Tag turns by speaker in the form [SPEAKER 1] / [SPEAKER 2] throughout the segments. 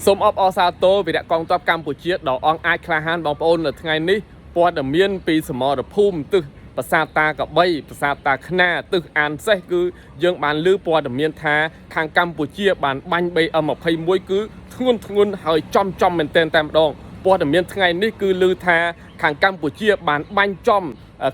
[SPEAKER 1] សូមអបអរសាទរវីរៈកងទ័ពកម្ពុជាដ៏អង់អាចក្លាហានបងប្អូននៅថ្ងៃនេះព័ត៌មានពីសមរភូមិទិសប្រាសាទតាកបីប្រាសាទតាខ្នាទិសអានសេះគឺយើងបានលើព័ត៌មានថាខាងកម្ពុជាបានបាញ់ BM21 គឺធ្ងន់ហើយចំមែនតែម្ដងព័ត៌មានថ្ងៃនេះគឺលើថាខាងកម្ពុជាបានបាញ់ចំ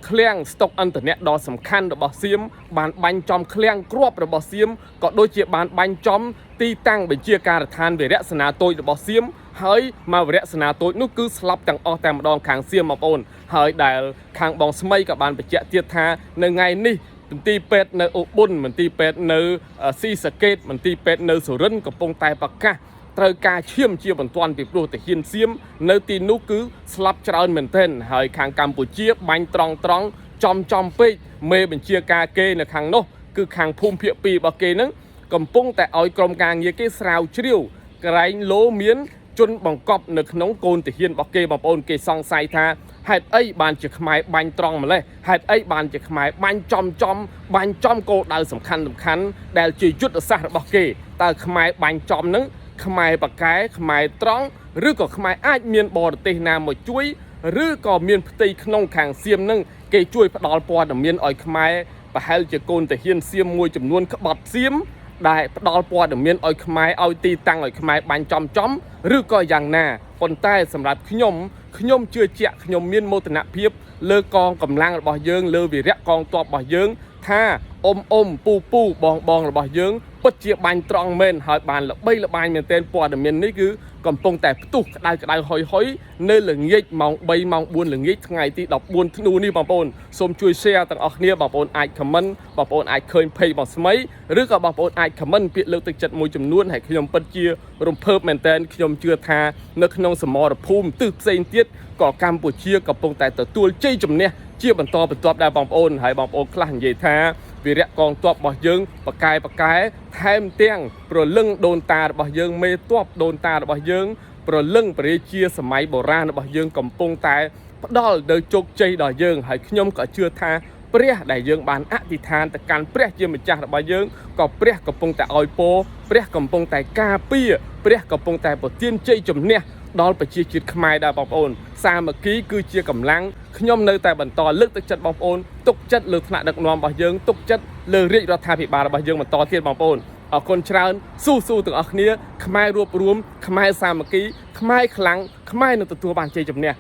[SPEAKER 1] ឃ្លាំងស្តុកឥន្ធនៈដ៏សំខាន់របស់សៀមបានបាញ់ចំឃ្លាំងគ្រាប់របស់សៀមក៏ដូចជាបានបាញ់ចំទីតាំងបញ្ជាការដ្ឋានវីរៈសេនាតូចរបស់សៀមហើយមកវីរៈសេនាតូចនោះគឺស្លាប់ទាំងអស់តែម្ដងខាងសៀមបងប្អូនហើយដែលខាងបងស្មីក៏បានបញ្ជាក់ទៀតថានៅថ្ងៃនេះមន្ទីរពេទ្យនៅអូប៊ុនមន្ទីរពេទ្យនៅស៊ីសាកេតមន្ទីរពេទ្យនៅសុរិនកំពុងតែប្រកាសត្រូវការឈាមជាបន្ទាន់ពីព្រោះតាហ៊ានសៀមនៅទីនោះគឺស្លាប់ច្រើនមែនទែនហើយខាងកម្ពុជាបាញ់ត្រង់ចំពេកមេបញ្ជាការគេនៅខាងនោះគឺខាងភូមិភាគ2របស់គេហ្នឹងកំពុងតែឲ្យក្រុមការងារគេស្រាវជ្រាវក្រែងលោមានជនបង្កប់នៅក្នុងកូនទាហានរបស់គេបងប្អូនគេសង្ស័យថាហេតុអីបានជាខ្មែរបាញ់ត្រង់ម្លេះហេតុអីបានជាខ្មែរបាញ់ចំគោលដៅសំខាន់ដែលជាយុទ្ធសាស្ត្ររបស់គេតើខ្មែរបាញ់ចំហ្នឹងខ្មែរបកែខ្មែរត្រង់ឬក៏ខ្មែរអាចមានបរទេសណាមកជួយឬក៏មានផ្ទៃក្នុងខាងសៀមនឹងគេជួយផ្ដល់ព័ត៌មានឲ្យខ្មែរប្រហែលជាកូនទាហានសៀមមួយចំនួនក្បត់សៀមដែលផ្ដល់ព័ត៌មានឲ្យខ្មែរឲ្យទីតាំងឲ្យខ្មែរបាញ់ចំឬក៏យ៉ាងណាប៉ុន្តែសម្រាប់ខ្ញុំជឿជាក់ខ្ញុំមានមោទនភាពលើកងកម្លាំងរបស់យើងលើវីរៈកងទ័ពរបស់យើងថាអ៊ំពូបងរបស់យើងពិតជាបាញ់ត្រង់មែនហើយបានល្បីល្បាញមែនទែនព័ត៌មាននេះគឺកំពុងតែផ្ទុះក្តៅហុយនៅល្ងាចម៉ោង3ម៉ោង4ល្ងាចថ្ងៃទី14ធ្នូនេះបងប្អូនសូមជួយ share ទាំងអស់គ្នាបងប្អូនអាច comment បងប្អូនអាចឃើញ page បងស្មីឬក៏បងប្អូនអាច comment ពាក្យលើកទឹកចិត្តមួយចំនួនហើយខ្ញុំពិតជារំភើបមែនទែនខ្ញុំជឿថានៅក្នុងសមរភូមិទិសផ្សេងទៀតក៏កម្ពុជាកំពុងតែទទួលជ័យជំនះជាបន្តបន្ទាប់ដែរបងប្អូនហើយបងប្អូនខ្លះនិយាយថាវីរៈកងទ័ពរបស់យើងបកែថែមទាំងប្រលឹងដូនតារបស់យើងមេទ័ពដូនតារបស់យើងប្រលឹងព្រះរាជាសម័យបុរាណរបស់យើងកំពុងតែផ្ដល់ទៅជោគជ័យដល់យើងហើយខ្ញុំក៏ជឿថាព្រះដែលយើងបានអធិដ្ឋានទៅកាន់ព្រះជាម្ចាស់របស់យើងក៏ព្រះកំពុងតែឲ្យពរព្រះកំពុងតែការពារព្រះកំពុងតែប្រទានជ័យជំនះដល់ប្រជាជាតិខ្មែរដែរបងប្អូនសាមគ្គីគឺជាកម្លាំងខ្ញុំនៅតែបន្តលើកទឹកចិត្តបងប្អូនទុកចិត្តលើថ្នាក់ដឹកនាំរបស់យើងទុកចិត្តលើរាជរដ្ឋាភិបាលរបស់យើងបន្តទៀតបងប្អូនអរគុណច្រើនស៊ូទាំងអស់គ្នាខ្មែររួបរวมខ្មែរសាមគ្គីខ្មែរខ្លាំងខ្មែរនឹងទទួលបានជ័យជំនះ